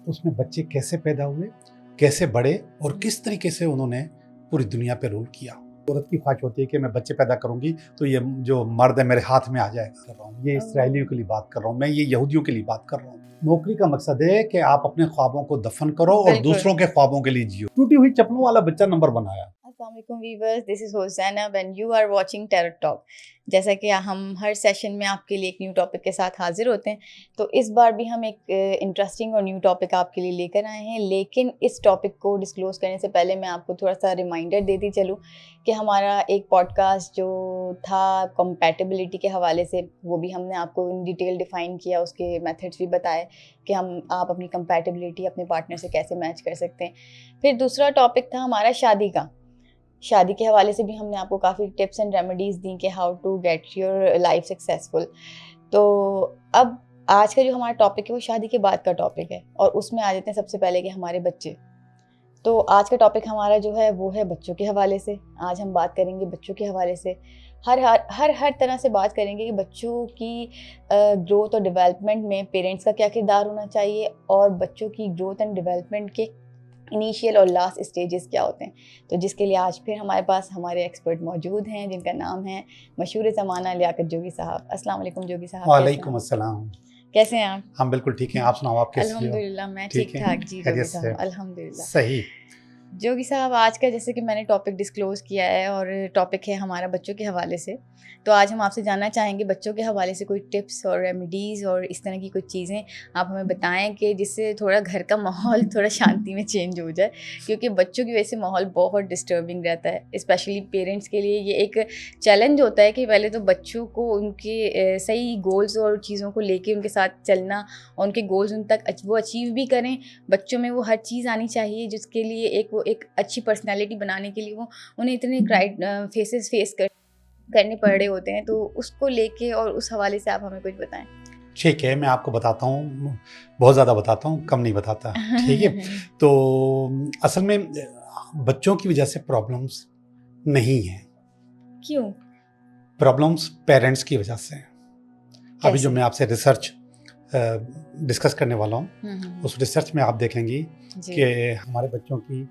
उसमें बच्चे कैसे पैदा हुए, कैसे बढ़े और किस तरीके से उन्होंने पूरी दुनिया पे रूल किया। औरत की ख्वाहिश होती है कि मैं बच्चे पैदा करूंगी तो ये जो मर्द है मेरे हाथ में आ जाएगा। कर रहा हूँ ये इसराइलियों के लिए बात कर रहा हूँ, मैं ये यहूदियों के लिए बात कर रहा हूँ। नौकरी का मकसद है कि आप अपने ख्वाबों को दफन करो और दूसरों के ख्वाबों के लिए जियो। टूटी हुई चप्पलों वाला बच्चा नंबर बनाया। अस्सलामुअलैकुम viewers, this is Hosaina and you are watching terror talk. जैसा कि हम हर सेशन में आपके लिए एक न्यू टॉपिक के साथ हाजिर होते हैं, तो इस बार भी हम एक इंटरेस्टिंग और न्यू टॉपिक आपके लिए लेकर आए हैं। लेकिन इस टॉपिक को डिस्क्लोज करने से पहले मैं आपको थोड़ा सा रिमाइंडर देती चलूँ कि हमारा एक पॉडकास्ट जो था कंपैटिबिलिटी के हवाले से, वो भी हमने आपको इन डिटेल डिफ़ाइन किया, उसके मेथड्स भी बताए कि आप अपनी कंपैटिबिलिटी अपने पार्टनर से कैसे मैच कर सकते हैं। फिर दूसरा टॉपिक था हमारा शादी के हवाले से भी हमने आपको काफ़ी टिप्स एंड रेमेडीज़ दी कि how to get your life successful. तो अब आज का जो हमारा टॉपिक है वो शादी के बाद का टॉपिक है, और उसमें आ जाते हैं सबसे पहले कि हमारे बच्चे। तो आज का टॉपिक हमारा जो है वो है बच्चों के हवाले से। आज हम बात करेंगे बच्चों के हवाले से, हर तरह से बात करेंगे कि बच्चों की ग्रोथ और डेवलपमेंट में पेरेंट्स का क्या किरदार होना चाहिए, और बच्चों की ग्रोथ एंड डेवलपमेंट के इनिशियल और लास्ट स्टेजेस क्या होते हैं। तो जिसके लिए आज फिर हमारे पास हमारे एक्सपर्ट मौजूद हैं, जिनका नाम है मशहूर ज़माना लियाकत जोगी साहब। अस्सलाम वालेकुम जोगी साहब। वालेकुम अस्सलाम। कैसे हैं आप? हम बिल्कुल ठीक हैं, आप सुनाओ, आप कैसे हो? अल्हम्दुलिल्लाह मैं ठीक ठाक जी जोगी साहब, अल्हम्दुलिल्लाह। सही। जोगी साहब, आज का जैसे कि मैंने टॉपिक डिस्क्लोज़ किया है और टॉपिक है हमारा बच्चों के हवाले से, तो आज हम आपसे जानना चाहेंगे बच्चों के हवाले से कोई टिप्स और रेमेडीज़ और इस तरह की कुछ चीज़ें आप हमें बताएं कि जिससे थोड़ा घर का माहौल थोड़ा शांति में चेंज हो जाए, क्योंकि बच्चों की वजह से माहौल बहुत डिस्टर्बिंग रहता है। स्पेशली पेरेंट्स के लिए ये एक चैलेंज होता है कि पहले तो बच्चों को उनके सही गोल्स और चीज़ों को लेके उनके साथ चलना, और उनके गोल्स उन तक वो अचीव भी करें। बच्चों में वो हर चीज़ आनी चाहिए जिसके लिए एक अच्छी पर्सनालिटी बनाने के लिए वो उन्हें इतने फेसेस फेस करने पड़ रहे होते हैं। तो उसको लेके और उस हवाले से आप हमें कुछ बताएं। ठीक है, मैं आपको बताता हूँ, बहुत ज़्यादा बताता हूँ, कम नहीं बताता। ठीक है। तो असल में बच्चों की वजह से प्रॉब्लम्स नहीं है। क्यों? प्रॉब्लम्स पेरेंट्स की वजह से हैं। अभी जो मैं आपसे रिसर्च डिस्कस करने वाला हूँ, उस रिसर्च में आप देखेंगी कि हमारे बच्चों की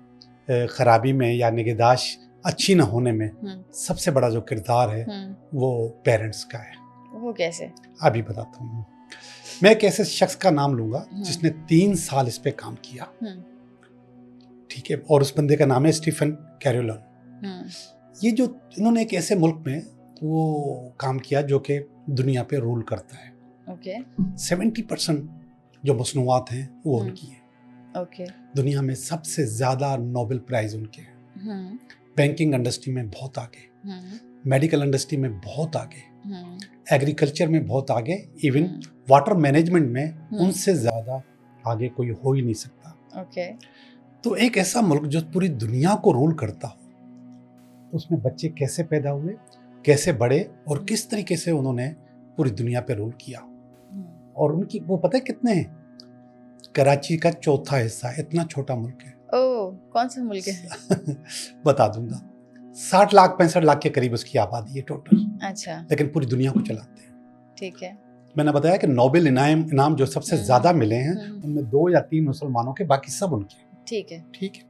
खराबी में या निगहदाश्त अच्छी न होने में सबसे बड़ा जो किरदार है वो पेरेंट्स का है। वो कैसे? अभी बताता हूँ। मैं एक ऐसे शख्स का नाम लूंगा जिसने 3 साल इस पे काम किया। ठीक है। और उस बंदे का नाम है स्टीफन कैरोलन। ये जो इन्होंने एक ऐसे मुल्क में वो काम किया जो कि दुनिया पे रूल करता है। 70% जो मसनूआत हैं वो उनकी हैं। दुनिया में सबसे ज्यादा नोबेल प्राइज उनके हैं। बैंकिंग इंडस्ट्री में बहुत आगे, मेडिकल इंडस्ट्री में बहुत आगे, एग्रीकल्चर में बहुत आगे, इवन वाटर मैनेजमेंट में उनसे ज्यादा आगे कोई हो ही नहीं सकता। तो एक ऐसा मुल्क जो पूरी दुनिया को रूल करता हो, उसमें बच्चे कैसे पैदा हुए, कैसे बढ़े और किस तरीके से उन्होंने पूरी दुनिया पे रूल किया। और उनकी वो पता है कितने हैं? कराची का चौथा हिस्सा, इतना छोटा मुल्क है। ओह, कौन सा मुल्क है? बता दूंगा। 60 लाख 65 लाख के करीब उसकी आबादी है टोटल। अच्छा। लेकिन पूरी दुनिया को चलाते हैं। ठीक है। मैंने बताया कि नोबेल इनाम जो सबसे ज्यादा मिले हैं उनमें 2 या 3 मुसलमानों के, बाकी सब उनके। ठीक है। ठीक है।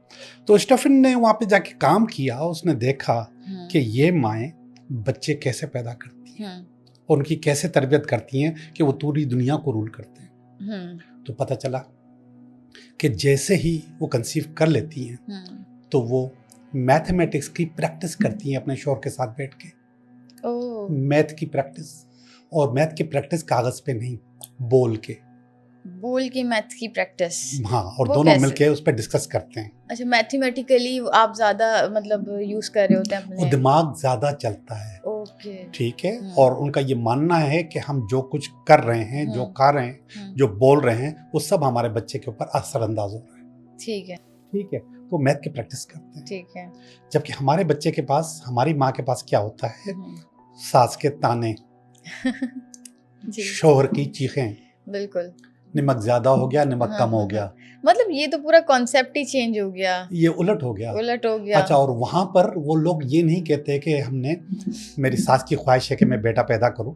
तो स्टीफन ने वहां पे जाके काम किया, उसने देखा कि ये माएँ बच्चे कैसे पैदा करती हैं और उनकी कैसे तरबियत करती हैं कि वो पूरी दुनिया को रूल करते हैं। तो पता चला कि जैसे ही वो कंसीव कर लेती हैं तो वो मैथमेटिक्स की प्रैक्टिस करती हैं अपने शौहर के साथ बैठ के। मैथ की प्रैक्टिस, और मैथ की प्रैक्टिस कागज पे नहीं, बोल के मैथ की प्रैक्टिस। हाँ, और दोनों मिलके उस पर डिस्कस करते हैं। अच्छा, मैथमेटिकली आप ज्यादा मतलब यूज कर रहे होते हैं अपने, वो दिमाग ज्यादा चलता है। ठीक है। और उनका ये मानना है कि हम जो कुछ कर रहे हैं, जो खा रहे हैं, जो बोल रहे हैं, वो सब हमारे बच्चे के ऊपर असरअंदाज हो रहा है। ठीक है। ठीक है। तो मैथ की प्रैक्टिस करते हैं। ठीक है। जबकि हमारे बच्चे के पास, हमारी माँ के पास क्या होता है? सास के ताने, शोहर की चीखें, बिल्कुल, नमक ज्यादा हो गया, नमक कम हो गया। मतलब ये तो पूरा कॉन्सेप्ट ही चेंज हो गया, ये उलट हो गया। अच्छा, और वहां पर वो लोग ये नहीं कहते कि हमने, मेरी सास की ख्वाहिश है कि मैं बेटा पैदा करूं,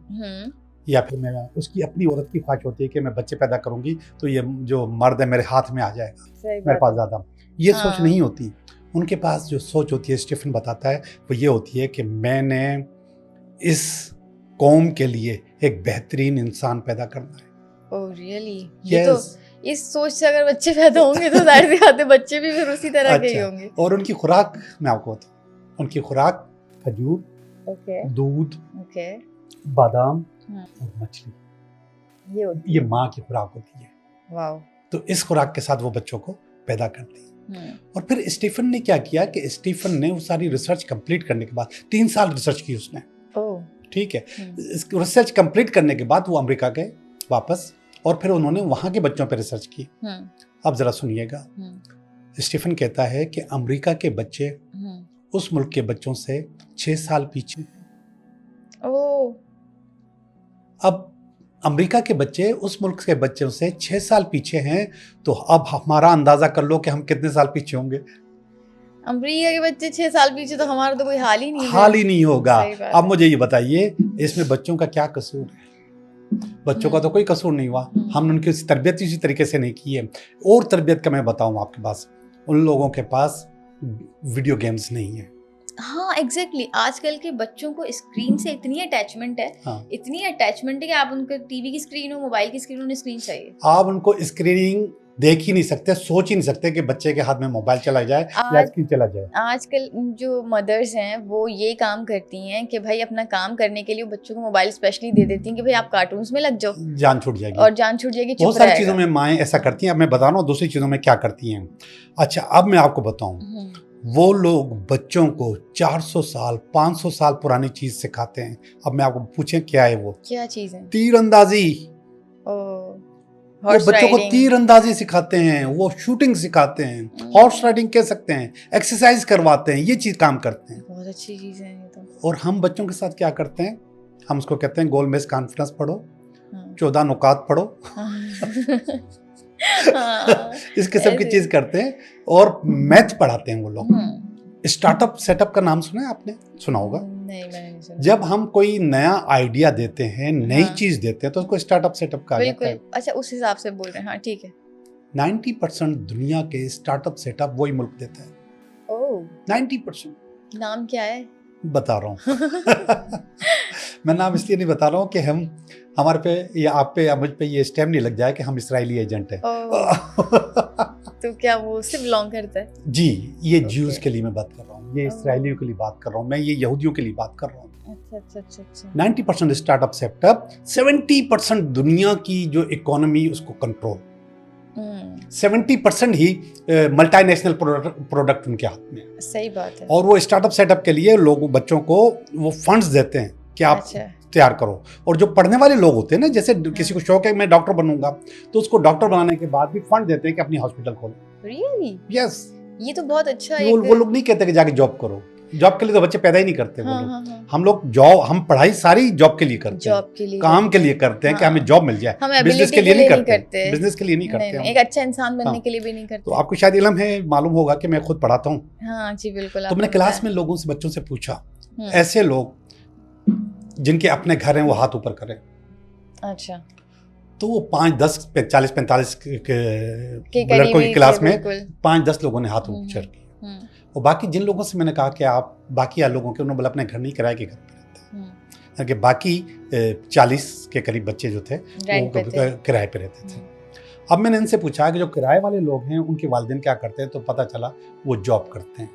या फिर मैं उसकी अपनी औरत की ख्वाहिश होती है कि मैं बच्चे पैदा करूंगी तो ये जो मर्द है मेरे हाथ में आ जाएगा, मेरे पास ज़्यादा, ये सोच नहीं होती उनके पास। जो सोच होती है, स्टीफन बताता है, वो ये होती है कि मैंने इस कौम के लिए एक बेहतरीन इंसान पैदा करना है। Oh really? ये तो इस सोच से अगर बच्चे पैदा होंगे तो जाहिर सी बात है बच्चे भी फिर उसी तरह के ही होंगे। और उनकी खुराक मैं आपको बताऊं, उनकी खुराक खजूर, दूध, बादाम और मछली, ये माँ की खुराक होती है। वाओ। तो इस खुराक के साथ वो बच्चों को पैदा करती है। और फिर स्टीफन ने क्या किया कि स्टीफन ने वो सारी रिसर्च कंप्लीट करने के बाद 3 साल रिसर्च की उसने। ठीक है, रिसर्च कंप्लीट करने के बाद वो अमेरिका गए वापस, और फिर उन्होंने वहां के बच्चों पर रिसर्च की। अब जरा सुनिएगा, स्टीफन कहता है कि अमेरिका के बच्चे उस मुल्क के बच्चों से 6 साल पीछे। अब अमेरिका के बच्चे उस मुल्क के बच्चों से 6 साल पीछे हैं, तो अब हमारा अंदाजा कर लो कि हम कितने साल पीछे होंगे। अमेरिका के बच्चे 6 साल पीछे, तो हमारा तो कोई हाल ही नहीं होगा। अब मुझे ये बताइए, इसमें बच्चों का क्या कसूर है? बच्चों का तो कोई कसूर नहीं हुआ, हमने उनकी तरबियत इसी तरीके से नहीं की है। और तरबियत का मैं बताऊं आपके पास, उन लोगों के पास वीडियो गेम्स नहीं है। हाँ एग्जैक्टली, आजकल के बच्चों को स्क्रीन से इतनी अटैचमेंट है, इतनी अटैचमेंट है कि आप उनको टीवी की स्क्रीन हो, मोबाइल की स्क्रीन हो, उन्हें स्क्रीन चाहिए। आप उनको स्क्रीनिंग देख ही नहीं सकते, सोच ही नहीं सकते कि बच्चे के हाथ में मोबाइल चला जाए या स्क्रीन चला जाए। आजकल जो मदर्स हैं वो ये काम करती हैं कि भाई अपना काम करने के लिए बच्चों को मोबाइल स्पेशली दे देती हैं कि भाई आप कार्टून्स में लग जाओ, जान छूट जाएगी। और जान छूट जाएगी। बहुत सारी चीजों में माएँ ऐसा करती हैं। अब मैं बता रहा हूँ दूसरी चीजों में क्या करती हैं। अच्छा, अब मैं आपको बताऊँ, वो लोग बच्चों को 400 साल 500 साल पुरानी चीज सिखाते हैं। अब मैं आपको पूछें क्या है वो? क्या चीज है? तीरंदाजी। वो बच्चों को तीरंदाजी सिखाते हैं, वो शूटिंग सिखाते हैं, हॉर्स राइडिंग कह सकते हैं, एक्सरसाइज करवाते हैं, ये चीज काम करते हैं। बहुत अच्छी चीज है ये तो। और हम बच्चों के साथ क्या करते हैं? हम उसको कहते हैं गोलमेज कॉन्फ्रेंस पढ़ो, 14 नुकात पढ़ो। इस किस्म की चीज करते हैं। और मैथ पढ़ाते हैं वो लोग। स्टार्टअप सेटअप का नाम सुना है आपने? सुना होगा। नहीं, मैंने नहीं सुना। जब हम कोई नया आइडिया देते हैं, नई चीज देते हैं, तो उसको स्टार्टअप सेटअप कहा जाता है। अच्छा, उस हिसाब से बोल रहे हैं। हाँ ठीक है। 90% दुनिया के स्टार्टअप सेटअप वही मुल्क देता है। 90%। नाम क्या है? बता रहा हूँ। मैं नाम इसलिए नहीं बता रहा हूँ कि हमारे पे या आप पे या मुझ पे ये स्टैम्प नहीं लग जाए कि हम इसराइली एजेंट हैं। तो क्या वो उससे बिलोंग करता है? जी, ये ज्यूज के लिए मैं बात कर रहा हूँ, ये इसराइलियों के लिए बात कर रहा हूँ, मैं ये यहूदियों के लिए बात कर रहा हूँ। अच्छा। 90% स्टार्टअप सेटअप, 70% दुनिया की जो इकोनॉमी उसको कंट्रोल, 70% ही मल्टीनेशनल प्रोडक्ट उनके हाथ में। सही बात है। और वो स्टार्टअप सेटअप के लिए लोग बच्चों को वो फंड्स देते हैं कि आप तैयार करो। और जो पढ़ने वाले लोग होते हैं ना, जैसे किसी को शौक है मैं डॉक्टर बनूंगा, तो उसको डॉक्टर बनाने के बाद भी फंड देते हैं कि अपनी हॉस्पिटल खोलो। रियली? यस। ये तो बहुत अच्छा है। वो लोग नहीं कहते कि जाके जॉब करो। जॉब के लिए तो बच्चे पैदा ही नहीं करते वो लोग। हम लोग जॉब, हम पढ़ाई सारी जॉब के लिए करते हैं, काम के लिए करते हैं कि हमें जॉब मिल जाए। बिजनेस के लिए नहीं करते, बिजनेस के लिए नहीं करते, एक अच्छा इंसान बनने के लिए भी नहीं करते। तो आपको शायद इल्म है, मालूम होगा कि मैं खुद पढ़ाता हूँ। हाँ जी बिल्कुल। तो मैंने क्लास में लोगों से, बच्चों से पूछा, ऐसे लोग जिनके अपने घर हैं वो हाथ ऊपर करें। अच्छा। तो वो 5, 10, 40, 45 लड़कों की क्लास में 5-10 लोगों ने हाथ ऊपर किए। और बाकी जिन लोगों से मैंने कहा कि आप बाकी लोगों के, उन्होंने बोला अपने घर नहीं, किराए के घर पे रहते हैं। कि बाकी 40 के करीब बच्चे जो थे वो किराए पे रहते थे। अब मैंने इनसे पूछा कि जो किराए वाले लोग हैं उनके वालिदैन क्या करते हैं, तो पता चला वो जॉब करते हैं।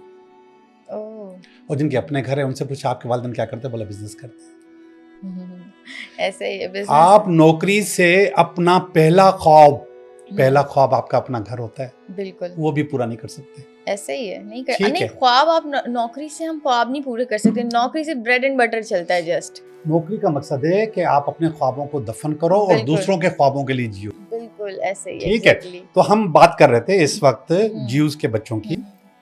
और जिनके अपने घर है उनसे पूछा आपके वालिदैन क्या करते हैं, बोला बिजनेस करते हैं। ऐसे ही है बिजनेस। आप नौकरी से अपना पहला ख्वाब आपका अपना घर होता है, बिल्कुल, वो भी पूरा नहीं कर सकते। ऐसे ही है, नहीं ख्वाब आप नौकरी से हम ख्वाब नहीं पूरे कर सकते। नौकरी से ब्रेड एंड बटर चलता है। जस्ट नौकरी का मकसद है कि आप अपने ख्वाबों को दफन करो और दूसरों के ख्वाबों के लिए जियो। बिल्कुल ऐसे ही। ठीक है। तो हम बात कर रहे थे इस वक्त ज्यूज के बच्चों की,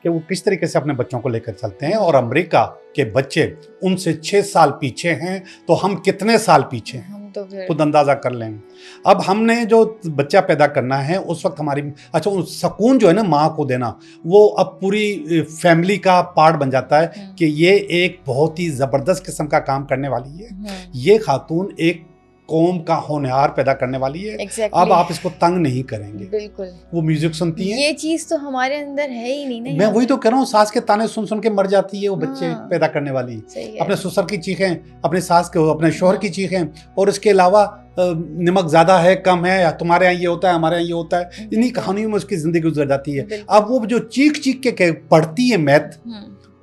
कि वो किस तरीके से अपने बच्चों को लेकर चलते हैं। और अमेरिका के बच्चे उनसे 6 साल पीछे हैं, तो हम कितने साल पीछे हैं खुद अंदाजा कर लें। अब हमने जो बच्चा पैदा करना है उस वक्त हमारी, अच्छा, सुकून जो है ना माँ को देना, वो अब पूरी फैमिली का पार्ट बन जाता है कि ये एक बहुत ही ज़बरदस्त किस्म का काम करने वाली है। ये खातून एक कौम का होनहार पैदा करने वाली है। exactly. अब आप इसको तंग नहीं करेंगे। बिल्कुल। वो म्यूजिक सुनती है, ये चीज तो हमारे अंदर है ही नहीं। मैं वही तो कह रहा हूँ, सास के ताने सुन सुन के मर जाती है वो बच्चे पैदा करने वाली। अपने ससुर की चीखें, अपने सास के, अपने शोहर की चीखें, और इसके अलावा नमक ज्यादा है कम है, तुम्हारे यहाँ ये होता है हमारे यहाँ ये होता है, इन्हीं कहानियों में उसकी जिंदगी गुजर जाती है। अब वो जो चीख चीख के पढ़ती है मैथ,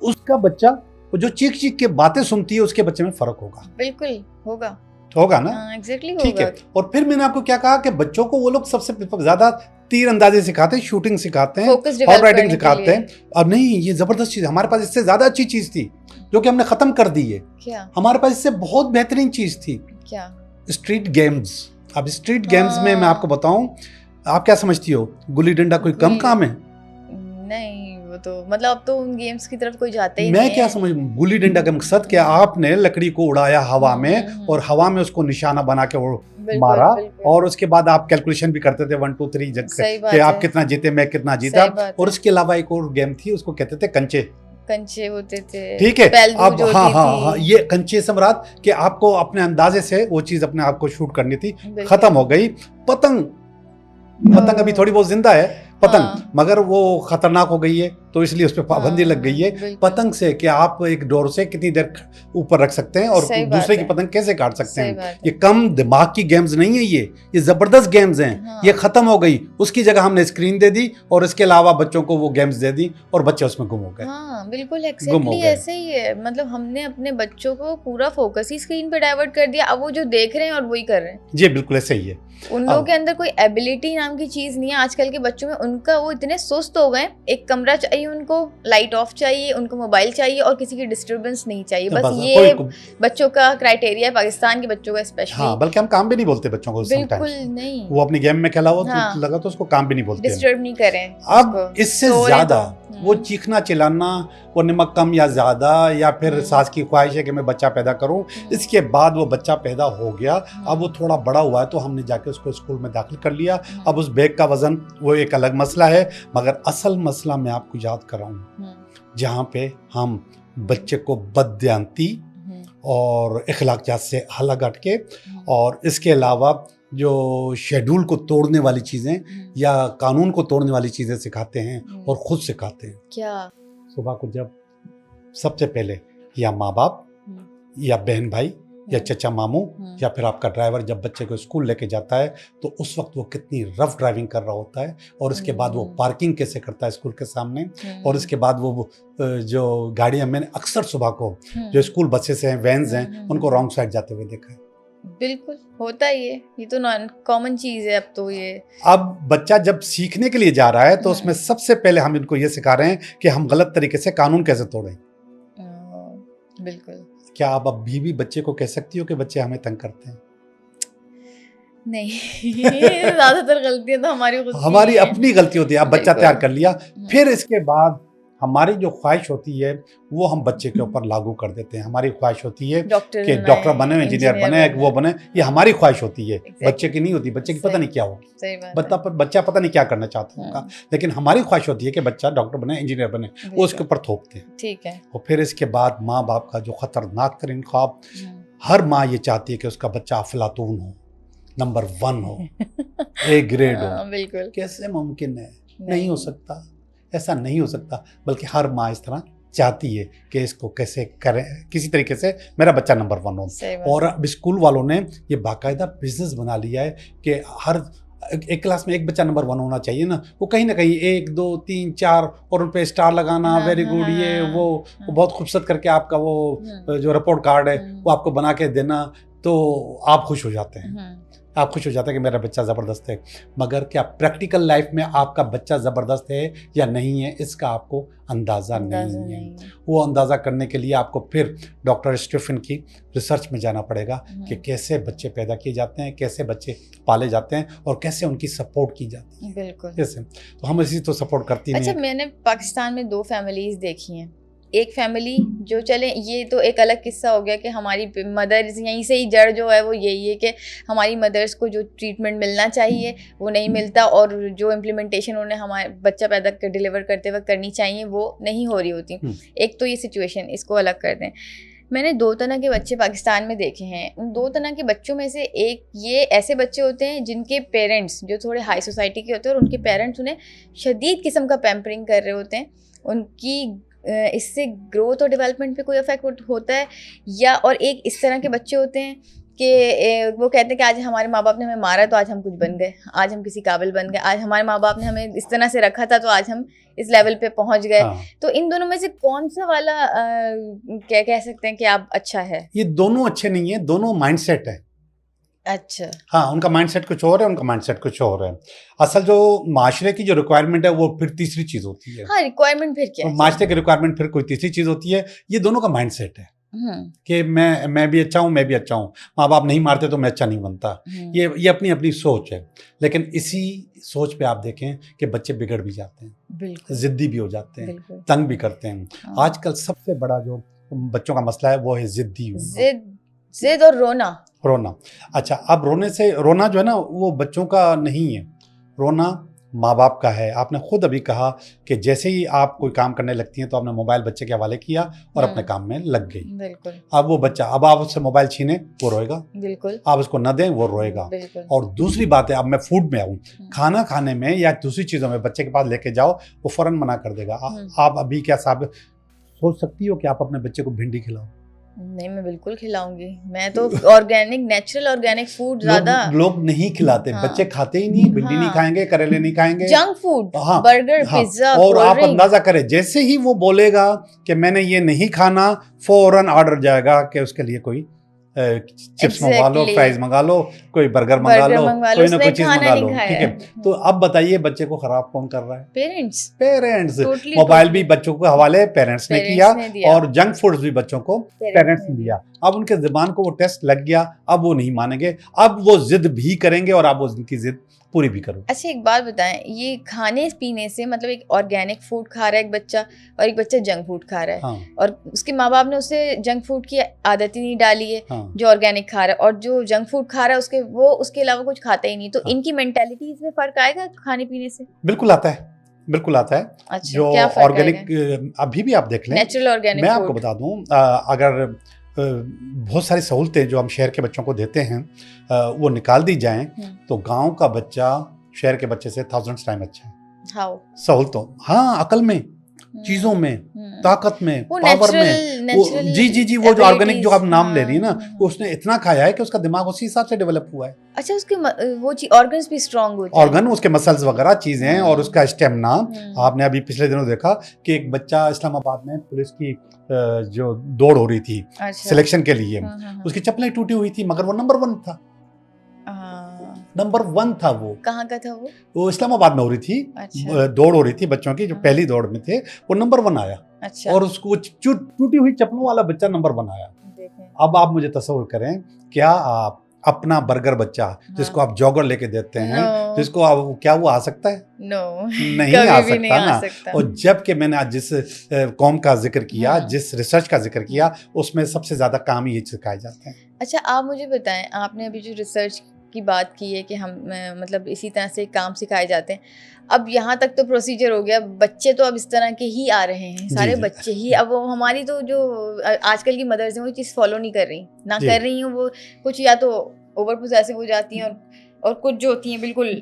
उसका बच्चा वो जो चीख चीख के बातें सुनती है उसके बच्चे में फर्क होगा। बिल्कुल होगा ना। एग्जैक्टली ठीक है। और फिर मैंने आपको क्या कहा कि बच्चों को वो लोग सबसे ज्यादा तीर अंदाजे सिखाते हैं, शूटिंग सिखाते हैं, हॉर्स राइडिंग सिखाते हैं। अब नहीं, ये जबरदस्त चीज, हमारे पास इससे ज्यादा अच्छी चीज थी जो कि हमने खत्म कर दी है। क्या? हमारे पास इससे बहुत बेहतरीन चीज थी। क्या? Street games. अब स्ट्रीट गेम्स में मैं आपको बताऊं, आप क्या समझती हो, गुल्ली डंडा कोई कम काम है? नहीं, वो तो मतलब अब तो उन गेम्स की तरफ कोई जाता ही नहीं मैं क्या समझ, गुल्ली डंडा का मकसद क्या, आपने लकड़ी को उड़ाया हवा में और हवा में उसको निशाना बना के मारा, और उसके बाद आप कैलकुलेशन भी करते थे 1 2 3 कि आप कितना जीते, मैं कितना जीता। और उसके अलावा एक और गेम थी, उसको कहते थे कंचे होते थे। ठीक है। अब हाँ, ये कंचे सम्राट कि आपको अपने अंदाजे से वो चीज अपने आप को शूट करनी थी, खत्म हो गई। पतंग अभी थोड़ी बहुत जिंदा है पतंग, मगर वो खतरनाक हो गई है तो इसलिए उस पर पाबंदी लग गई है। पतंग से कि आप एक डोर से कितनी देर ऊपर रख सकते हैं और दूसरे की पतंग कैसे काट सकते हैं। ये कम दिमाग की गेम्स नहीं है, ये जबरदस्त गेम्स हैं। ये खत्म हो गई, उसकी जगह हमने स्क्रीन दे दी और इसके अलावा बच्चों को वो गेम्स दे दी और बच्चे उसमें गुम हो गए। हाँ बिल्कुल, एक्जेक्टली ऐसे ही है। मतलब हमने अपने बच्चों को पूरा फोकस ही स्क्रीन पे डाइवर्ट कर दिया। अब वो जो देख रहे हैं और वही कर रहे हैं। जी बिल्कुल ऐसे ही है। उन लोगों के अंदर कोई एबिलिटी नाम की चीज नहीं है आजकल के बच्चों में। उनका वो इतने सुस्त हो गए, एक कमरा चाहिए उनको, लाइट ऑफ चाहिए, उनको मोबाइल चाहिए और किसी की डिस्टर्बेंस नहीं चाहिए। बस ये बच्चों का क्राइटेरिया है, पाकिस्तान के बच्चों का स्पेशली। हाँ, बल्कि हम काम भी नहीं बोलते बच्चों को, बिल्कुल नहीं। वो अपनी गेम में खेला हो तो लगा तो उसको काम भी नहीं बोलते, डिस्टर्ब नहीं करें। अब इससे ज्यादा वो चीखना चिल्लाना, वो नमक कम या ज्यादा, या फिर सास की ख्वाहिश है कि मैं बच्चा पैदा करूं, इसके बाद वो बच्चा पैदा हो गया, अब वो थोड़ा बड़ा हुआ है तो हमने जाके उसको स्कूल में दाखिल कर लिया। अब उस बैग का वजन वो एक अलग मसला है, मगर असल मसला मैं आपको याद कर रहा हूँ, जहाँ पे हम बच्चे को बददियानती और इखलाकियात से अलग हटके, और इसके अलावा जो शेड्यूल को तोड़ने वाली चीज़ें या कानून को तोड़ने वाली चीज़ें सिखाते हैं और खुद सिखाते हैं। क्या? सुबह को जब सबसे पहले या माँ बाप या बहन भाई या चचा मामू या फिर आपका ड्राइवर जब बच्चे को स्कूल लेके जाता है तो उस वक्त वो कितनी रफ ड्राइविंग कर रहा होता है, और उसके बाद वो पार्किंग कैसे करता है स्कूल के सामने, और इसके बाद वो जो गाड़ियाँ, मैंने अक्सर सुबह को जो स्कूल बसेस हैं, वैन्स हैं, उनको रॉन्ग साइड जाते हुए देखा है। बिल्कुल होता ही है, ये तो नॉन कॉमन चीज है अब तो। ये अब बच्चा जब सीखने के लिए जा रहा है तो उसमें सबसे पहले हम इनको ये सिखा रहे हैं कि हम गलत तरीके से कानून कैसे तोड़ें। बिल्कुल। क्या आप अभी भी बच्चे को कह सकती हो कि बच्चे हमें तंग करते हैं? नहीं ज्यादातर गलतियां तो हमारी अपनी गलती होती है। अब बच्चा तैयार कर लिया, फिर इसके बाद हमारी जो ख्वाहिश होती है वो हम बच्चे के ऊपर लागू कर देते हैं। हमारी ख्वाहिश होती है कि डॉक्टर बने, इंजीनियर बने, वो बने, ये हमारी ख्वाहिश होती है, बच्चे की नहीं होती। बच्चे की पता नहीं क्या होगी, बच्चा पता नहीं क्या करना चाहता होगा, लेकिन हमारी ख्वाहिश होती है कि बच्चा डॉक्टर बने, इंजीनियर बने, वो उसके ऊपर थोपते हैं। ठीक है। और फिर इसके बाद माँ बाप का जो खतरनाक तरीन ख्वाब, हर माँ ये चाहती है कि उसका बच्चा अफलातून हो, नंबर 1 हो, A ग्रेड हो। बिल्कुल। कैसे मुमकिन है? नहीं हो सकता, ऐसा नहीं हो सकता। बल्कि हर माँ इस तरह चाहती है कि इसको कैसे करें, किसी तरीके से मेरा बच्चा नंबर 1 हो। और अब स्कूल वालों ने ये बाकायदा बिजनेस बना लिया है कि हर एक क्लास में एक बच्चा नंबर 1 होना चाहिए ना, वो कहीं ना कहीं 1 2 3 4 और उन पे स्टार लगाना, वेरी गुड, ये वो बहुत खूबसूरत करके आपका वो जो रिपोर्ट कार्ड है वो आपको बना के देना, तो आप खुश हो जाते हैं। आप खुश हो जाते हैं कि मेरा बच्चा ज़बरदस्त है। मगर क्या प्रैक्टिकल लाइफ में आपका बच्चा ज़बरदस्त है या नहीं है, इसका आपको अंदाज़ा नहीं है। वो अंदाज़ा करने के लिए आपको फिर डॉक्टर स्टीफन की रिसर्च में जाना पड़ेगा कि कैसे बच्चे पैदा किए जाते हैं, कैसे बच्चे पाले जाते हैं और कैसे उनकी सपोर्ट की जाती है। बिल्कुल। कैसे तो हम इसी तो सपोर्ट करती नहीं। अच्छा, मैंने पाकिस्तान में 2 फैमिलीज देखी हैं। एक फैमिली जो, चले ये तो एक अलग किस्सा हो गया कि हमारी मदर्स, यहीं से ही जड़ जो है वो यही है कि हमारी मदर्स को जो ट्रीटमेंट मिलना चाहिए वो नहीं मिलता, और जो इम्प्लीमेंटेशन उन्हें हमारे बच्चा पैदा कर डिलीवर करते वक्त करनी चाहिए वो नहीं हो रही होती। एक तो ये सिचुएशन, इसको अलग कर दें। मैंने 2 तरह के बच्चे पाकिस्तान में देखे हैं। उन 2 तरह के बच्चों में से एक ये ऐसे बच्चे होते हैं जिनके पेरेंट्स जो थोड़े हाई सोसाइटी के होते हैं और उनके पेरेंट्स उन्हें शदीद किस्म का पैम्परिंग कर रहे होते हैं। उनकी इससे ग्रोथ और डेवलपमेंट पे कोई इफेक्ट होता है। या और एक इस तरह के बच्चे होते हैं कि वो कहते हैं कि आज हमारे माँ बाप ने हमें मारा तो आज हम कुछ बन गए, आज हम किसी काबिल बन गए, आज हमारे माँ बाप ने हमें इस तरह से रखा था तो आज हम इस लेवल पे पहुंच गए। हाँ। तो इन दोनों में से कौन सा वाला क्या कह सकते हैं कि आप अच्छा है? ये दोनों अच्छे नहीं है, दोनों माइंडसेट है। अच्छा। हाँ, उनका माइंडसेट कुछ और है, उनका माइंडसेट कुछ और है। असल जो माशरे की जो रिक्वायरमेंट है वो फिर तीसरी चीज होती है। हाँ, रिक्वायरमेंट फिर क्या है? माशरे की रिक्वायरमेंट फिर कोई तीसरी चीज होती है। ये दोनों का माइंडसेट है कि मैं भी अच्छा हूँ, मैं भी अच्छा हूँ, माँ बाप नहीं मारते तो मैं अच्छा नहीं बनता। ये अपनी अपनी सोच है। लेकिन इसी सोच पे आप देखें कि बच्चे बिगड़ भी जाते हैं, बिल्कुल जिद्दी भी हो जाते हैं, बिल्कुल तंग भी करते हैं। हाँ। आजकल सबसे बड़ा जो बच्चों का मसला है वो है जिद्दी होना। जिद और रोना। अच्छा, अब रोना जो है ना वो बच्चों का नहीं है, रोना माँ बाप का है। आपने खुद अभी कहा कि जैसे ही आप कोई काम करने लगती हैं तो आपने मोबाइल बच्चे के हवाले किया और अपने काम में लग गई। बिल्कुल। अब वो बच्चा, अब आप उससे मोबाइल छीने वो रोएगा, बिल्कुल। आप उसको न दें वो रोएगा। बिल्कुल। और दूसरी बात है, अब मैं फूड में आऊँ, खाना खाने में या दूसरी चीज़ों में बच्चे के पास लेके जाओ वो फौरन मना कर देगा। आप अभी क्या साहब सोच सकती हो कि आप अपने बच्चे को भिंडी खिलाओ? नहीं, मैं बिल्कुल खिलाऊंगी। मैं तो ऑर्गेनिक, नेचुरल ऑर्गेनिक फूड ज्यादा लोग नहीं खिलाते। हाँ। बच्चे खाते ही नहीं, भिंडी नहीं खाएंगे, करेले नहीं खाएंगे, जंक फूड, हाँ, बर्गर, पिज्जा, और आप अंदाजा करें जैसे ही वो बोलेगा कि मैंने ये नहीं खाना, फौरन ऑर्डर जाएगा कि उसके लिए कोई चिप्स मंगवा लो, फ्राइज मंगा लो, कोई बर्गर मंगा लो, कोई ना कोई चीज मंगा लो। ठीक है, तो अब बताइए बच्चे को खराब कौन कर रहा है? पेरेंट्स। मोबाइल भी बच्चों को हवाले पेरेंट्स ने किया और जंक फूड्स भी बच्चों को पेरेंट्स ने दिया। अब उनके जुबान को वो टेस्ट लग गया, अब वो नहीं मानेंगे, अब वो जिद भी करेंगे और आप उनकी जिद पूरी भी करो। अच्छा, एक बात बताएं, ये खाने पीने से मतलब एक ऑर्गेनिक फूड खा रहा है एक बच्चा और एक बच्चा जंक फूड खा रहा है। हाँ। और उसके माँ बाप ने उसे जंक फूड की आदत ही नहीं डाली है। हाँ। जो ऑर्गेनिक खा रहा है और जो जंक फूड खा रहा है उसके अलावा कुछ खाता ही नहीं। तो इनकी मेंटालिटीज में फर्क आएगा खाने पीने से? बिल्कुल आता है, बिल्कुल आता है। अच्छा, जो ऑर्गेनिक अभी भी आप देख लें, नेचुरल ऑर्गेनिक, मैं आपको बता दूं, अगर बहुत सारी सहूलतें जो हम शहर के बच्चों को देते हैं वो निकाल दी जाएं तो गांव का बच्चा शहर के बच्चे से 1000 टाइम अच्छा है। सहूलतों, हाँ, अकल में, चीजों में, ताकत में, पावर में। जी, वो जो ऑर्गेनिक जो आप नाम ले रही है ना, उसने इतना खाया है कि उसका दिमाग उसी हिसाब से डेवलप हुआ है। अच्छा, उसके वो ऑर्गन्स भी स्ट्रांग होते हैं, ऑर्गन, उसके मसल्स वगैरह चीजें हैं और उसका स्टेमिना। आपने अभी पिछले दिनों देखा कि एक बच्चा इस्लामाबाद में पुलिस की जो दौड़ हो रही थी सिलेक्शन के लिए, उसकी चप्पलें टूटी हुई थी मगर वो नंबर 1 था। नंबर 1 था वो। कहाँ का था वो? इस्लामाबाद में हो रही थी। अच्छा। दौड़ हो रही थी बच्चों की, जो पहली दौड़ में थे वो नंबर 1 आया। अच्छा। और उसको टूटी हुई चप्पलों वाला बच्चा नंबर 1 आया। अब आप मुझे तस्वीर करें, क्या आप अपना बर्गर बच्चा जिसको आप जॉगर लेके देते हैं, जिसको आप, क्या वो आ सकता है? नहीं आ सकता ना। और जबकि मैंने आज जिस कौम का जिक्र किया, जिस रिसर्च का जिक्र किया, उसमें सबसे ज्यादा काम ये सिखाए जाते हैं। अच्छा, आप मुझे बताएं, आपने अभी जो रिसर्च की बात की है कि हम मतलब इसी तरह से काम सिखाए जाते हैं, अब यहाँ तक तो प्रोसीजर हो गया, बच्चे तो अब इस तरह के ही आ रहे हैं, सारे बच्चे ही। अब वो हमारी तो जो आजकल की मदर्स हैं वो चीज़ फॉलो नहीं कर रही, ना कर रही हैं। वो कुछ या तो ओवर पोसेसिव हो जाती हैं और कुछ जो होती हैं बिल्कुल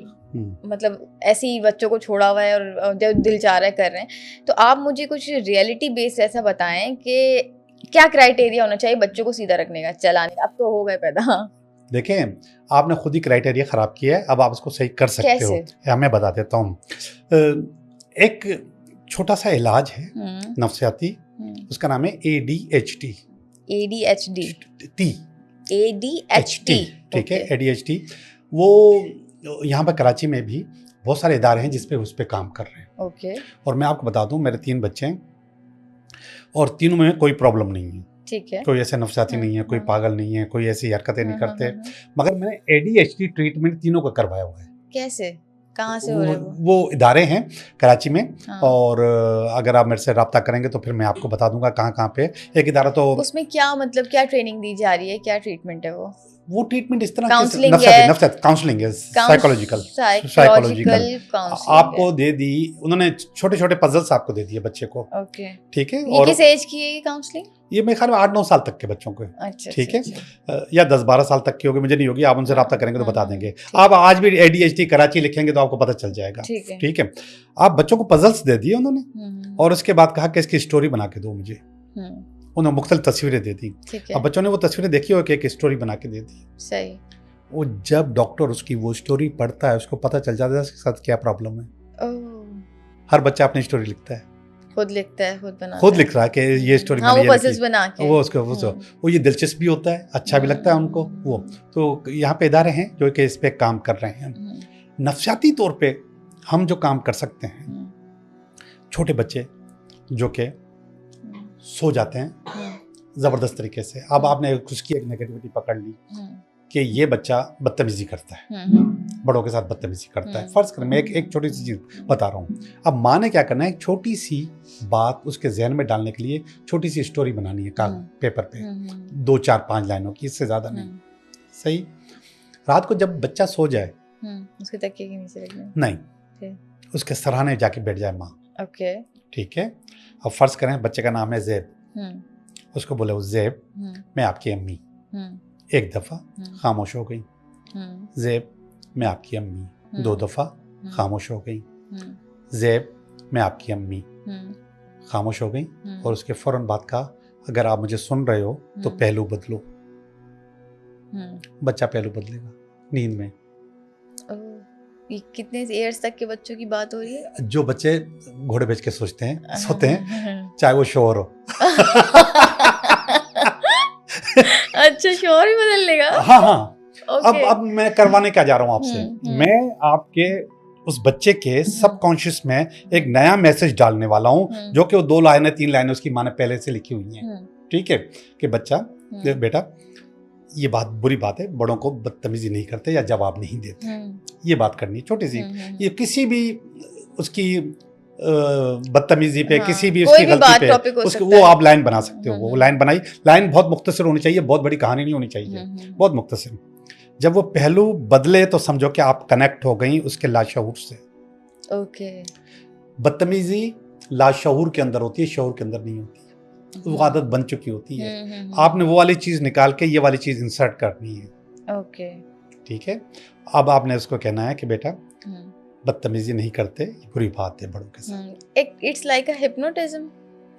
मतलब ऐसे ही बच्चों को छोड़ा हुआ है और जब दिल चाह रहा है कर रहे हैं। तो आप मुझे कुछ रियलिटी बेस्ड ऐसा बताएं कि क्या क्राइटेरिया होना चाहिए बच्चों को सीधा रखने का, चलाने? अब तो हो गए पैदा। देखें, आपने खुद ही क्राइटेरिया खराब किया है, अब आप उसको सही कर सकते हो। या मैं बता देता हूँ, एक छोटा सा इलाज है नफ्सियाती, उसका नाम है ADHD। ठीक है, ADHD। वो यहाँ पर कराची में भी बहुत सारे इदारे हैं जिस पे उस पर काम कर रहे हैं। ओके। और मैं आपको बता दूं, मेरे 3 बच्चे हैं और तीनों में कोई प्रॉब्लम नहीं है। ठीक है। कोई ऐसे नफ्सियाती नहीं है, कोई पागल नहीं है, कोई ऐसी हरकतें नहीं करते। मगर मैंने ADHD ट्रीटमेंट तीनों का करवाया हुआ है। कैसे, कहाँ से हो रहे वो इदारे हैं कराची में। और अगर आप मेरे से रब्ता करेंगे तो फिर मैं आपको बता दूंगा कहाँ पे। एक इदारा तो उसमें क्या मतलब क्या ट्रेनिंग दी जा रही है, क्या ट्रीटमेंट है वो ट्रीटमेंट इस तरह काउंसलिंग है, काउंसलिंग है, साइकोलॉजिकल आपको दे दी उन्होंने, छोटे छोटे पजल्स आपको दे दिए बच्चे को। ओके ठीक है। ये और किस एज की है ये काउंसलिंग? ये मेरे ख्याल में 8-9 साल तक के बच्चों को। अच्छा, ठीक है, या 10-12 साल तक की होगी, मुझे नहीं होगी, आप उनसे रब्ता करेंगे तो बता देंगे। आप आज भी ADHD कराची लिखेंगे तो आपको पता चल जाएगा। ठीक है। आप बच्चों को पजल्स दे दिए उन्होंने, और उसके बाद कहा कि इसकी स्टोरी बना के दो मुझे। उन्होंने मुख्तलिफ तस्वीरें दे दी। अब बच्चों ने वो तस्वीरें देखी हो कि एक स्टोरी बना के दे दी। सही। वो जब डॉक्टर उसकी वो स्टोरी पढ़ता है, उसको पता चल जाता है उसके साथ क्या प्रॉब्लम है। हर बच्चा अपनी स्टोरी लिखता है, खुद लिखता है, खुद लिख रहा है कि ये स्टोरी मैंने वो पजल्स बना के वो उसको वो ये दिलचस्प भी होता है, अच्छा भी लगता है उनको। वो तो यहाँ पे इदारे हैं जो कि इस पे काम कर रहे हैं। नफसियाती तौर पे हम जो काम कर सकते हैं, छोटे बच्चे जो कि सो जाते हैं जबरदस्त तरीके से। अब आपने उसकी एक नेगेटिविटी पकड़ ली कि ये बच्चा बदतमीजी करता है, बड़ों के साथ बदतमीजी करता है। फर्ज करें, मैं एक छोटी सी चीज बता रहा हूँ। अब माँ ने क्या करना है, एक छोटी सी बात उसके जहन में डालने के लिए छोटी सी स्टोरी बनानी है पेपर पे, 2-4-5 लाइनों की, इससे ज्यादा नहीं। सही। रात को जब बच्चा सो जाए, उसके तकिए के नीचे नहीं, उसके सराहने जाके बैठ जाए माँ। ओके। ठीक है। अब फर्ज करें बच्चे का नाम है ज़ेब, उसको बोले ज़ेब मैं आपकी अम्मी। एक दफ़ा खामोश हो गई। ज़ेब मैं आपकी अम्मी। 2 दफ़ा खामोश हो गई। ज़ेब मैं आपकी अम्मी। खामोश हो गई। और उसके फ़ौरन बाद कहा, अगर आप मुझे सुन रहे हो तो पहलू बदलो। बच्चा पहलू बदलेगा नींद में। कितने इयर्स तक के बच्चों की बात हो रही है? जो बच्चे घोड़े बेच के सोते हैं, चाहे वो शोर हो। अच्छा, शोर भी बदल लेगा? हाँ। अब मैं करवाने क्या जा रहा हूँ आपसे, मैं आपके उस बच्चे के सबकॉन्शियस में एक नया मैसेज डालने वाला हूँ, जो कि वो 2 लाइनें 3 लाइनें उसकी माँ ने पहले से लिखी हुई हैं। ठीक है, कि बच्चा बेटा ये बात बुरी बात है, बड़ों को बदतमीजी नहीं करते या जवाब नहीं देते, ये बात करनी है छोटी सी। ये किसी भी उसकी बदतमीजी पे, किसी भी उसकी गलती पे उसको वो आप लाइन बना सकते हो। वो लाइन बनाई, लाइन बहुत मुख्तसर होनी चाहिए, बहुत बड़ी कहानी नहीं होनी चाहिए, बहुत मुख्तसर। जब वो पहलू बदले तो समझो कि आप कनेक्ट हो गई उसके लाशऊर से। ओके। बदतमीजी लाशऊर के अंदर होती है, शऊर के अंदर नहीं होती। वो आदत बन चुकी होती है। आपने वो वाली चीज निकाल के ये वाली चीज इंसर्ट करनी है। ओके। ठीक है। अब आपने उसको कहना है कि बेटा बदतमीजी नहीं करते, ये बुरी बात है बड़ों के साथ। It's like a hypnotism.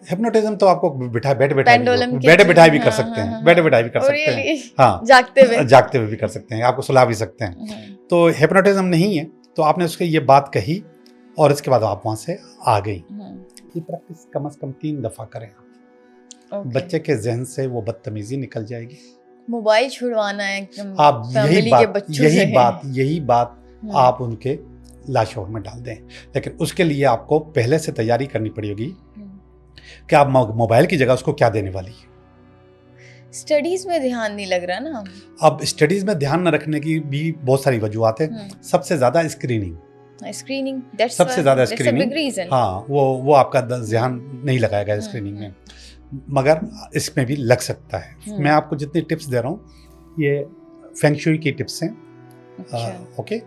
Hypnotism तो आपको बैठे बैठाए भी कर सकते हैं, बैठे बैठाए भी कर सकते हैं। हाँ, जागते हुए भी कर सकते हैं, आपको सुला भी सकते हैं। तो हिप्नोटिज्म नहीं है। तो आपने उसके ये बात कही और इसके बाद आप वहां से आ गई। ये प्रैक्टिस कम से कम 3 दफा करें। बच्चे के जहन से वो बदतमीजी निकल जाएगी। मोबाइल छुड़वाना है एकदम। आप यही बात आप उनके लाशोर में डाल दें। लेकिन उसके लिए आपको पहले से तैयारी करनी पड़ेगी कि आप मोबाइल की जगह उसको क्या देने वाली है। स्टडीज में ध्यान नहीं लग रहा ना। अब स्टडीज में ध्यान न रखने की भी बहुत सारी वजूहत है। सबसे ज्यादा स्क्रीनिंग, सबसे ज्यादा स्क्रीनिंग। हाँ, वो आपका ध्यान नहीं लगाएगा स्क्रीनिंग में, मगर इसमें भी लग सकता है। मैं आपको जितनी टिप्स दे रहा हूँ ये फेंग शुई की टिप्स हैं। अच्छा। ओके।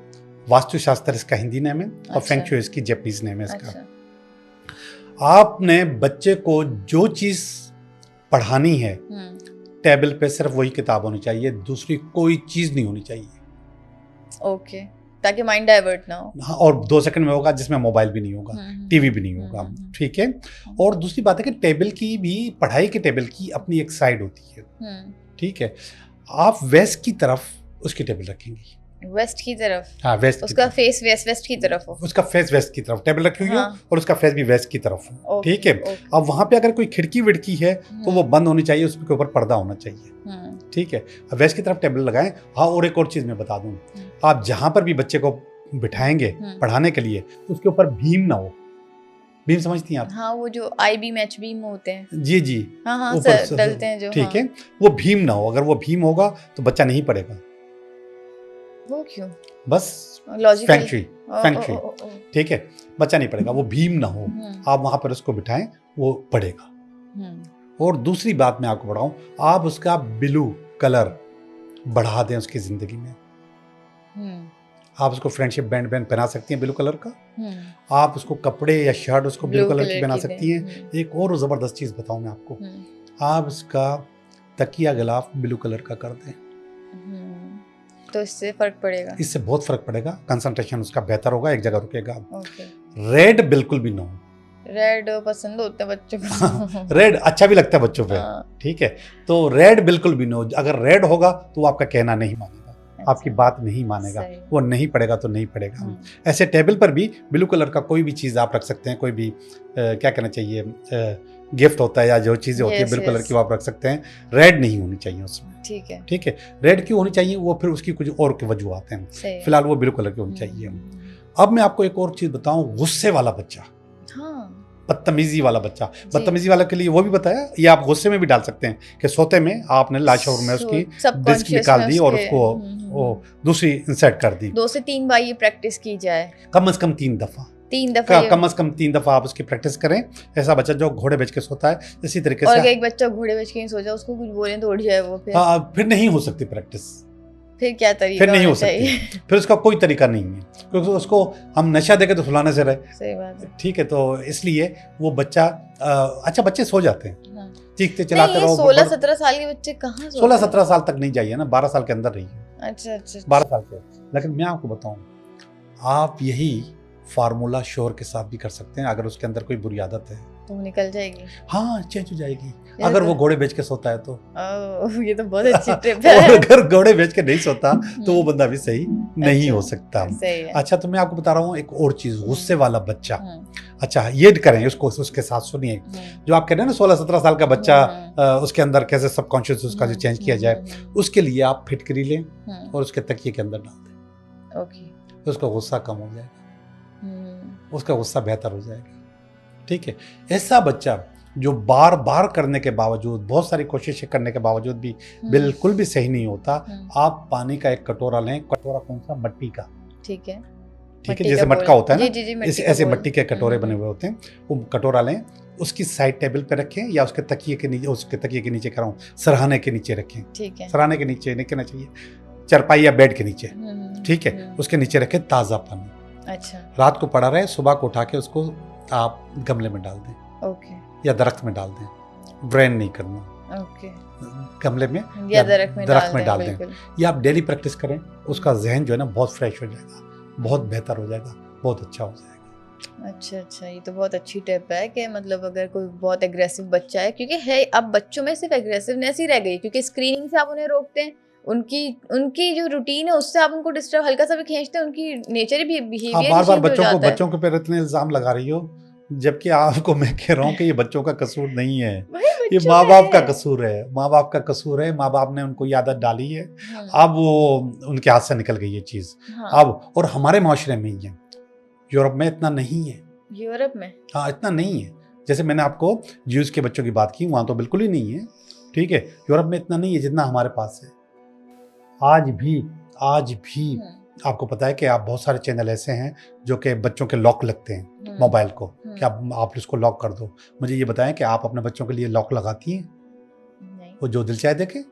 वास्तुशास्त्र इसका हिंदी नेम है और फेंग शुई इसकी जापानीज नेम है इसका। अच्छा। आपने बच्चे को जो चीज पढ़ानी है, टेबल पे सिर्फ वही किताब होनी चाहिए, दूसरी कोई चीज नहीं होनी चाहिए। ओके, ताकि माइंड डाइवर्ट ना हो। हाँ, और 2 सेकंड में होगा जिसमें मोबाइल भी नहीं होगा, टीवी भी नहीं होगा। ठीक है। और दूसरी बात है कि टेबल की भी, पढ़ाई के टेबल की अपनी एक साइड होती है। ठीक है। आप वेस्ट की तरफ उसकी टेबल रखेंगी। वेस्ट की तरफ? हाँ, वेस्ट। उसका फेस वेस्ट की तरफ हो। उसका फेस वेस्ट की तरफ टेबल रखी हुई हो और उसका फेस भी वेस्ट की तरफ हो। ठीक है। अब वहां पे अगर कोई खिड़की विड़की है तो वो बंद होनी चाहिए, उसके ऊपर पर्दा होना चाहिए। ठीक है। अब वेस्ट की तरफ टेबल लगाएं। हाँ, और एक और चीज मैं बता दूं, आप जहां पर भी बच्चे को बिठाएंगे पढ़ाने के लिए, उसके ऊपर भीम ना हो। भीम समझती हैं आप? हाँ, वो जो आई बीम एच बीम होते हैं। जी। हाँ, डलते हैं जो। ठीक है। वो भीम ना हो। अगर वो भीम होगा तो बच्चा नहीं पढ़ेगा। वो क्यों? बस फेंग शुई। ठीक है। बच्चा नहीं पढ़ेगा, वो भीम ना हो। आप वहां पर उसको बिठाएं, वो पढ़ेगा। और दूसरी बात मैं आपको बताऊं, आप उसका ब्लू कलर बढ़ा दें उसकी ज़िंदगी में। आप उसको फ्रेंडशिप बैंड पहना सकती हैं ब्लू कलर का। आप उसको कपड़े या शर्ट उसको ब्लू कलर की पहना सकती हैं। एक और ज़बरदस्त चीज़ बताऊं मैं आपको, आप उसका तकिया गिलाफ ब्लू कलर का कर दें तो इससे फर्क पड़ेगा। इससे बहुत फर्क पड़ेगा, कंसंट्रेशन उसका बेहतर होगा, एक जगह रुकेगा। रेड बिल्कुल भी नो। रेड पसंद होता है बच्चों को। रेड अच्छा भी लगता है बच्चों पे, ठीक है। तो रेड बिल्कुल भी नो। अगर रेड होगा तो वो आपका कहना नहीं मानेगा, आपकी बात नहीं मानेगा, वो नहीं पड़ेगा तो नहीं पड़ेगा। ऐसे टेबल पर भी ब्लू कलर का कोई भी चीज़ आप रख सकते हैं, कोई भी क्या कहना चाहिए गिफ्ट होता है या जो चीज़ें होती है ब्लू कलर की वो आप रख सकते हैं। रेड नहीं होनी चाहिए उसमें, ठीक है। रेड क्यों होनी चाहिए, वो फिर उसकी कुछ और वजूहत हैं, फिलहाल वो ब्लू कलर की होनी चाहिए। अब मैं आपको एक और चीज़ बताऊँ, गुस्से वाला बच्चा, बदतमीजी वाला बच्चा, बदतमीजी वाला के लिए वो भी बताया, ये आप गुस्से में भी डाल सकते हैं कि सोते में आपने लाशोर में उसकी डिस्क निकाल दी और उसको वो दूसरी इंसर्ट कर दी। 2 से 3 बार ये प्रैक्टिस की जाए, कम से कम 3 दफा, कम से कम 3 दफा आप उसकी प्रैक्टिस करें। ऐसा बच्चा जो घोड़े बेच के सोता है, इसी तरीके से। और एक बच्चा घोड़े बेच के नहीं सो जाए, उसको कुछ बोले तो उठ जाए वो, फिर नहीं हो सकती प्रैक्टिस। फिर क्या तरीका, फिर नहीं हो सकती, फिर उसका कोई तरीका नहीं है, क्योंकि उसको हम नशा देके तो सुलाने से रहे। सही बात है, ठीक है। तो इसलिए वो बच्चा अच्छा, बच्चे सो जाते हैं, चीखते चिल्लाते रहो। 16-17 साल के बच्चे कहाँ 16-17 साल तक नहीं जाइए ना, 12 साल के अंदर रहिए। अच्छा 12 साल के। लेकिन मैं आपको बताऊं, आप यही फार्मूला शोर के साथ भी कर सकते हैं। अगर उसके अंदर कोई बुरी आदत है तो निकल जाएगी, हाँ चेंज हो जाएगी। अगर वो घोड़े बेच के सोता है तो ये तो बहुत अच्छी टिप है। और अगर घोड़े बेच के नहीं सोता तो वो बंदा भी सही नहीं हो सकता। अच्छा, तो मैं आपको बता रहा हूँ एक और चीज, गुस्से वाला बच्चा। अच्छा, ये करें उसको, उसके साथ सुनिए, जो आप कह रहे हैं ना 16-17 साल का बच्चा, उसके अंदर कैसे सबकॉन्शियस उसका जो चेंज किया जाए, उसके लिए आप फिटकरी लें और उसके तकिए के अंदर डाल दें। उसका गुस्सा कम हो जाएगा, उसका गुस्सा बेहतर हो जाएगा, ठीक है। ऐसा बच्चा जो बार बार करने के बावजूद, बहुत सारी कोशिशें करने के बावजूद भी बिल्कुल भी सही नहीं होता, आप पानी का एक कटोरा लें। कटोरा कौन सा? मिट्टी का, ठीक है, जैसे मटका होता है ना, ऐसे मिट्टी के कटोरे बने हुए होते हैं। वो कटोरा लें, उसकी साइड टेबल पे रखें या उसके तकिए के नीचे, उसके तकिए के नीचे कह रहा हूँ, सरहाने के नीचे रखें, ठीक है। सरहाने के नीचे नहीं कहना चाहिए, चरपाई या बेड के नीचे, ठीक है। उसके नीचे रखें ताज़ा पानी। अच्छा, रात को पड़ा रहे, सुबह को उठा के उसको आप गमले में डाल दें, ओके, या दरख्त में डाल दें। ड्रेन नहीं करना, ओके, गमले में या दरख्त में डाल दें। ये आप डेली प्रैक्टिस करें, उसका जहन जो है ना बहुत फ्रेश हो जाएगा, बहुत बेहतर हो जाएगा, बहुत अच्छा हो जाएगा। अच्छा, ये तो बहुत अच्छी टिप है कि मतलब अगर कोई बहुत एग्रेसिव बच्चा है, क्योंकि है अब बच्चों में सिर्फ एग्रेसिवनेस ही रह गई, क्योंकि स्क्रीनिंग से आप उन्हें रोकते हैं, उनकी जो रूटीन है उससे आप उनको डिस्टर्ब हल्का सा भी खींचते हैं, उनकी नेचर भी बिहेवियर बार बच्चों के ऊपर इतने इल्जाम लगा रही हो, जबकि आपको मैं कह रहा हूँ कि ये बच्चों का कसूर नहीं है, ये माँ बाप का कसूर है। माँ बाप का कसूर है, माँ बाप ने उनको ये आदत डाली है, अब वो उनके हाथ से निकल गई ये चीज़। अब और हमारे माशरे में ही है, यूरोप में इतना नहीं है। यूरोप में हाँ, इतना नहीं है। जैसे मैंने आपको ज्यूज के बच्चों की बात की, वहाँ तो बिल्कुल ही नहीं है, ठीक है। यूरोप में इतना नहीं है जितना हमारे पास है। आज भी आपको पता है कि आप बहुत सारे चैनल ऐसे हैं जो कि बच्चों के लॉक लगते हैं मोबाइल को, कि आप उसको लॉक कर दो। मुझे ये बताएं कि आप अपने बच्चों के लिए लॉक लगाती हैं? नहीं। वो जो दिल चाहे देखे,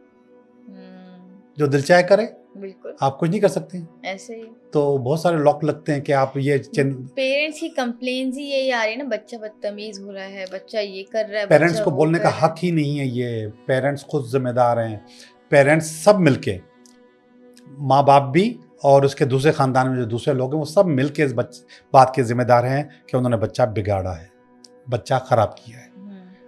जो दिल चाहे करे, बिल्कुल आप कुछ नहीं कर सकते ऐसे ही। तो बहुत सारे लॉक लगते हैं कि आप ये पेरेंट्स की कंप्लेंट्स ही यही आ रही है ना, बच्चा बदतमीज हो रहा है, बच्चा ये कर रहा है। पेरेंट्स को बोलने का हक ही नहीं है, ये पेरेंट्स खुद जिम्मेदार हैं। पेरेंट्स सब मिलके, माँ बाप भी और उसके दूसरे खानदान में जो दूसरे लोग हैं, वो सब मिलके इस बात के जिम्मेदार हैं कि उन्होंने बच्चा बिगाड़ा है, बच्चा खराब किया है।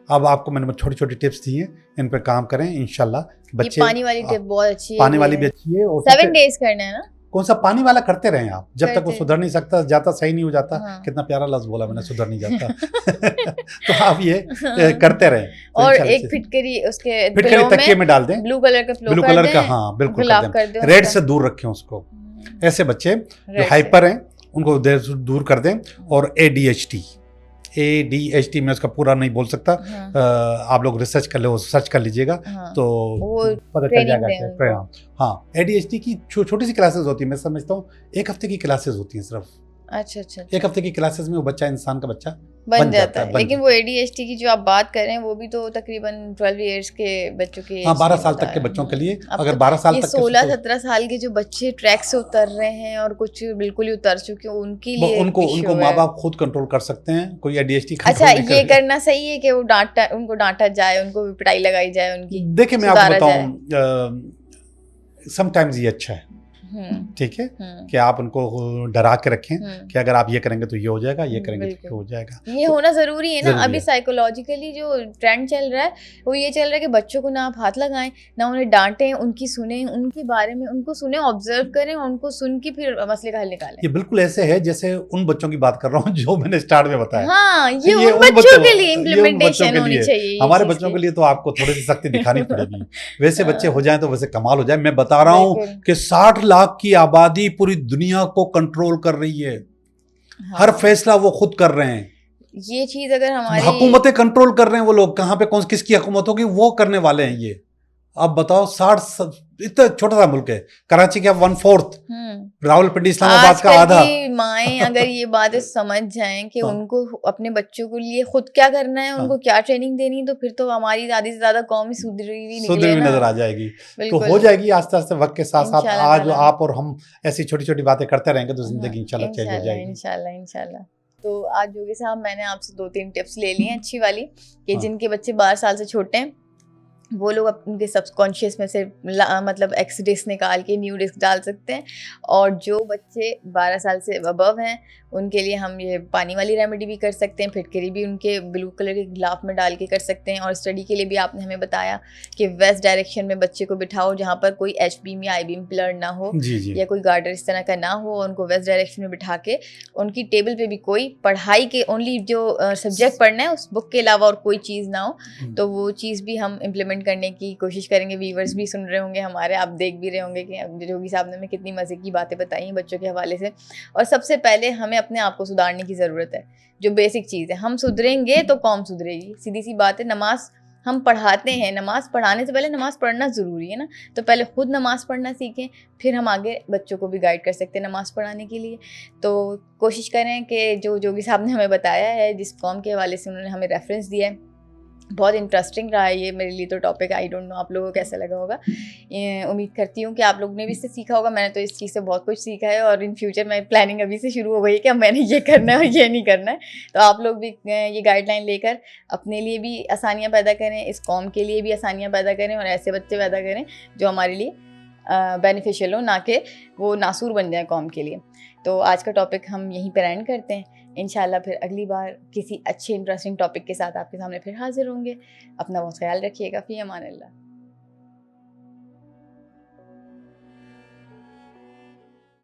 अब आपको मैंने छोटी छोटी टिप्स दी हैं, इन पर काम करें, इंशाल्लाह बच्चे। पानी वाली टिप बहुत अच्छी है, पानी वाली भी अच्छी है। और 7 डेज करना है ना, कौन सा पानी वाला करते रहें आप, जब तक वो सुधर नहीं सकता, जाता सही नहीं हो जाता। कितना प्यारा लफ्ज बोला मैंने, सुधर नहीं जाता। तो आप ये करते रहें। और एक फिटकरी उसके तकिए में डाल दें, ब्लू कलर का, हाँ बिल्कुल कर दें। रेड से दूर रखें उसको। ऐसे बच्चे जो हाइपर हैं उनको दूर कर दें। और ADHD में उसका पूरा नहीं बोल सकता, आप लोग रिसर्च कर लो, सर्च कर लीजिएगा, तो पता चल जाएगा। हाँ, ADHD की छोटी सी क्लासेस होती है, मैं समझता हूँ 1 हफ्ते की क्लासेस होती हैं सिर्फ। अच्छा, एक हफ्ते की क्लासेस में वो बच्चा, इंसान का बच्चा बन जाता है। लेकिन वो ADHD की जो आप बात कर रहे हैं वो भी तो तकरीबन 12 इयर्स के बच्चों के, हाँ 12 साल तक के बच्चों के लिए, अगर 12 साल तक 16-17 साल के जो बच्चे ट्रैक से उतर रहे हैं और कुछ बिल्कुल ही उतर चुके हैं, उनके लिए उनको माँ बाप खुद कंट्रोल कर सकते हैं, कोई ADHD अच्छा ये करना सही है कि वो उनको डांटा जाए, उनको पिटाई लगाई जाए उनकी? देखिए मैं आपको बताऊं, समटाइम्स ये अच्छा है, ठीक है, कि आप उनको डरा के रखें कि अगर आप ये करेंगे तो ये हो जाएगा, ये करेंगे तो ये हो जाएगा। ये होना जरूरी है ना। अभी साइकोलॉजिकली जो ट्रेंड चल रहा है वो ये चल रहा है कि बच्चों को ना आप हाथ लगाएं, ना उन्हें डांटें, उनकी सुने, उनके बारे में उनको सुने, ऑब्जर्व करें, उनको सुन के फिर मसले का हल निकालें। ये बिल्कुल ऐसे है जैसे उन बच्चों की बात कर रहा हूँ जो मैंने स्टार्ट में बताया। हाँ, ये उन बच्चों के लिए इम्प्लीमेंटेशन होनी चाहिए। हमारे बच्चों के लिए तो आपको थोड़ी सी सख्ती दिखानी पड़ेगी। वैसे बच्चे हो जाएं तो वैसे कमाल हो जाए। मैं बता रहा हूँ कि 60 लाख की आबादी पूरी दुनिया को कंट्रोल कर रही है। हाँ। हर फैसला वो खुद कर रहे हैं। ये चीज अगर हमारी हुकूमतें कंट्रोल कर रहे हैं, वो लोग कहाँ पे कौन किसकी हुकूमत होगी वो करने वाले हैं। ये अब बताओ 60, इतना छोटा सा मुल्क है कराची का 1/4, रावलपिंडी इस्लामाबाद का आधा। माएँ अगर ये बातें समझ जाएं कि उनको अपने बच्चों के लिए खुद क्या करना है, उनको क्या ट्रेनिंग देनी, तो फिर तो हमारी आधी से ज्यादा कौम ही सुधरी हुई नजर आ जाएगी। तो हो जाएगी आस्ते आस्ते वक्त के साथ साथ। आज आप और हम ऐसी छोटी छोटी बातें करते रहेंगे तो जिंदगी इंशाल्लाह चेंज हो जाएगी। इंशाल्लाह। तो आज जोगी साहब मैंने आपसे 2-3 टिप्स ले ली हैं अच्छी वाली कि जिनके बच्चे 12 साल से छोटे हैं वो लोग उनके सबकॉन्शियस में से मतलब एक्स डिस्क निकाल के न्यू डिस्क डाल सकते हैं, और जो बच्चे 12 साल से अबव हैं उनके लिए हम ये पानी वाली रेमेडी भी कर सकते हैं, फिटकरी भी उनके ब्लू कलर के गिलाफ में डाल के कर सकते हैं। और स्टडी के लिए भी आपने हमें बताया कि वेस्ट डायरेक्शन में बच्चे को बिठाओ जहाँ पर कोई एच बीम या आई बीम पिलर ना हो या कोई गार्डर इस तरह का ना हो, और उनको वेस्ट डायरेक्शन में बिठा के उनकी टेबल पे भी कोई पढ़ाई के ओनली जो सब्जेक्ट पढ़ना है उस बुक के अलावा और कोई चीज़ ना हो, तो वो चीज़ भी हम इम्प्लीमेंट करने की कोशिश करेंगे। व्यूअर्स भी सुन रहे होंगे हमारे, आप देख भी रहे होंगे कि जोगी साहब ने हमें कितनी मज़े की बातें बताई हैं बच्चों के हवाले से। और सबसे पहले हमें अपने आप को सुधारने की ज़रूरत है, जो बेसिक चीज़ है। हम सुधरेंगे तो कौम सुधरेगी, सीधी सी बात है। नमाज हम पढ़ाते हैं, नमाज पढ़ाने से पहले नमाज पढ़ना ज़रूरी है ना, तो पहले खुद नमाज पढ़ना सीखें, फिर हम आगे बच्चों को भी गाइड कर सकते हैं नमाज पढ़ाने के लिए। तो कोशिश करें कि जो जोगी साहब ने हमें बताया है, जिस कौम के हवाले से उन्होंने हमें रेफरेंस दिया है, बहुत इंटरेस्टिंग रहा है ये मेरे लिए तो टॉपिक। आई डोंट नो आप लोगों को कैसा लगा होगा। उम्मीद करती हूँ कि आप लोगों ने भी इससे सीखा होगा। मैंने तो इस चीज़ से बहुत कुछ सीखा है, और इन फ्यूचर में प्लानिंग अभी से शुरू हो गई है कि मैंने ये करना है और ये नहीं करना है। तो आप लोग भी ये गाइडलाइन लेकर अपने लिए भी आसानियाँ पैदा करें, इस कौम के लिए भी आसानियाँ पैदा करें, और ऐसे बच्चे पैदा करें जो हमारे लिए बेनिफिशियल हो, ना कि वो नासूर बन जाए कौम के लिए। तो आज का टॉपिक हम यहीं पर एंड करते हैं। इंशाल्लाह फिर अगली बार किसी अच्छे इंटरेस्टिंग टॉपिक के साथ आपके सामने फिर हाजिर होंगे। अपना बहुत ख्याल रखिएगा। फ़ी अमान अल्लाह।